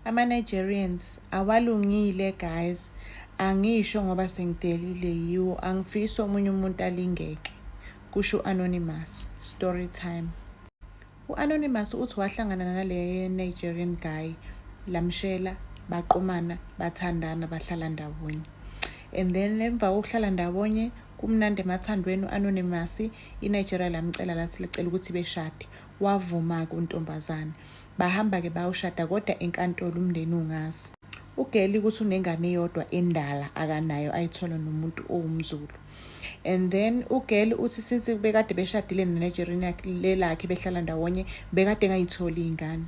Ama-Nigerians awalungile guys. Angisho ngoba sengidelile yiwo, angifisi omunye umuntu alingeke. Kusho u-Anonymous. Story time. U-Anonymous uthi wahlangana nale Nigerian guy, lamshela, baqomana, bathandana, bahlala ndawonye. And then emva kokuhlala ndawonye, kumnandi emathandweni u-Anonymous, iNigeria lamcela lathi licela ukuthi beshade. Wavuma-ke untombazane. Bahamba-ke bayoshada kodwa enkantolo umndeni ungazi. Ugeli ukuthi unengane eyodwa endala akanayo ayithola nomuntu owumZulu. And then ugeli uthi since bekade beshadile neNigerian yakhe lelakhe behlala ndawonye bekade engayitholi ingane.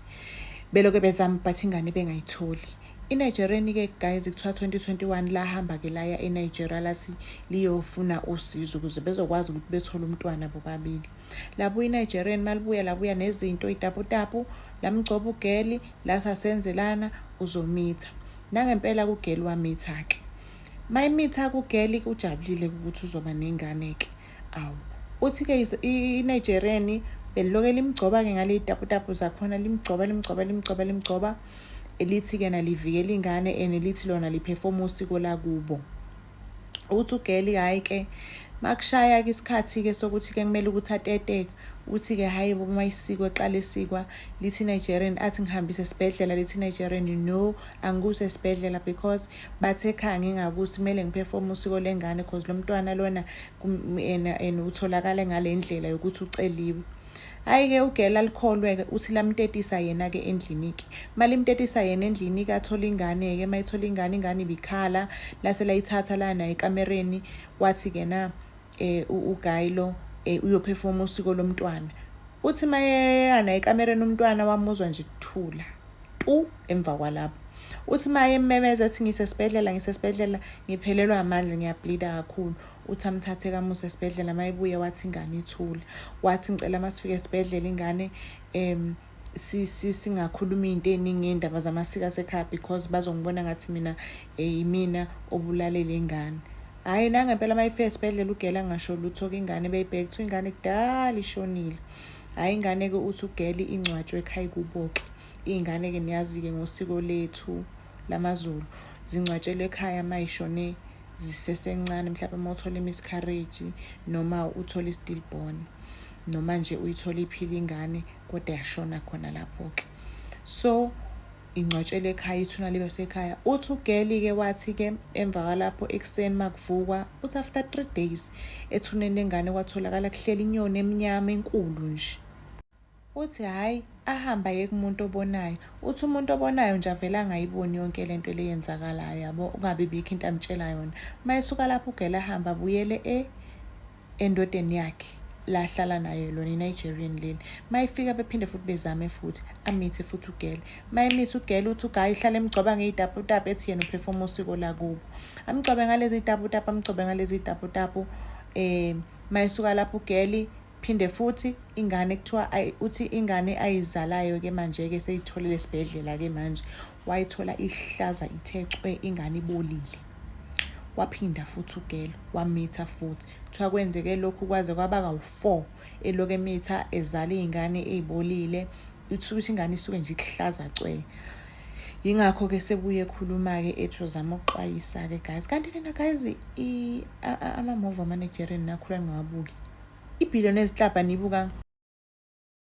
Beloke bezama but ingane bengayitholi. iNigerian-ke guys kuthiwa 2021 lahamba-ke laya eNigeria lathi liyofuna usizo ukuze bezokwazi ukuthi bethole umntwana bobabili. Labuya iNigerian malibuya labuya nezinto itaputapu lamgcoba ugeli lathi asenzelana uzomitha. Nangempela kugeli wamitha-ke. Mayimitha kugeli ujabulile ukuthi uzoba nengane-ke. Awu. Uthi-ke iNigerian beliloke limgcoba-ke ngale itaputapu zakhona limgcoba. Elithi-ke nalivikela ingane and elithi lona liperforma usiko lakubo. Uthi ugeli hayi-ke makushaya-ke isikhathi-ke sokuthi-ke kumele ukuthi ateteke. Uthi-ke hayi bo mayisiko eqala esikwa lithi Nigerian athi ngihambise esibhedlela lithi Nigerian no angikuse esibhedlela because bathe ekhaya ngingakusi kumele ngiperforma usiko lengane because lo mntwana lona utholakala ngale ndlela yokuthi uceliwe. Hayi-ke ugeli alikholwe-ke uthi lamtetisa yena-ke endlini-ke. Malimtetisa yena endlini-ke athola ingane-ke mayithola ingane ibikhala lase layithatha lana ekamereni wathi-ke na ugayilo uyoperforma usiko lomntwana. Uthi maye ana ekamereni umntwana wamuzwa nje ukuthula emva kwalapho. Uthi maye mmemeza ethi ngisesibhedlela ngiphelelwa amandla ngiyableeda kakhulu. Uthi amthathe kamusa esibhedlela mayibuya wathi ingane ithula. Wathi ngicela masifike esibhedlela ingane singakhuluma into eningi ngendaba zamasiko asekhaya because bazongibona ngathi mina yimina obulalela ingane. Hayi nangempela mayifike esibhedlela ugeli angasho lutho-ke ingane beyibheka kuthiwa ingane kudala ishonile. Hayi ingane-ke uthi ugeli ingcwatshwe ekhaya kubo-ke. Iy'ngane-ke niyazi-ke ngosiko lethu lamaZulu zingcwatshelwe ekhaya mayishone zisesencane mhlawumbe uma uthola miscarriage noma uthola i-stillborn noma nje uyithola iphila ingane kodwa yashona khona lapho-ke. So ingcwatshelwe ekhaya ithuna libe sekhaya. Uthi ugeli-ke wathi-ke emva kwalapho ekuseni makuvukwa uthi after 3 days ethuneni lengane kwatholakala kuhleli inyoni emnyama enkulu nje. Uthi hayi ahamba yeke umuntu obonayo. Uthi umuntu obonayo nje avela angayiboni yonke lento leyenzakalayo yabo ungabe bikho into amtshela yona. Mayisuka lapho ugeli ahamba abuyele endodeni yakhe lahlala nayo lona iNigerian leli. Mayifika bephinde futhi bezame futhi amithe futhi ugeli. Mayemitha ugeli uthi ugayi ihlale emgcoba ngezitaputapu ethi yena uperforma usiko lakubo. Amgcobe ngalezi itaputapu mayisuka lapho ugeli phinde futhi ingane kuthiwa uthi ingane ayizalayo-ke manje-ke seyitholile esibhedlela-ke manje wayithola ihlaza ithecwe ingane ibolile. Waphinda futhi ugeli wamitha futhi kuthiwa kwenzeke lokhu kwaze kwaba kawu-4 eloke emitha ezala iy'ngane ey'bolile. Uthi ukuthi ingane isuke nje ikuhlaza cwe. Yingakho-ke sebuye ekhuluma-ke ethi uzama ukuxwayisa-ke guys. Kanti lena guys ama-movie ama-Nigerian nakhula ningawabuki. Ibhiliyoni ezihlaba nibuka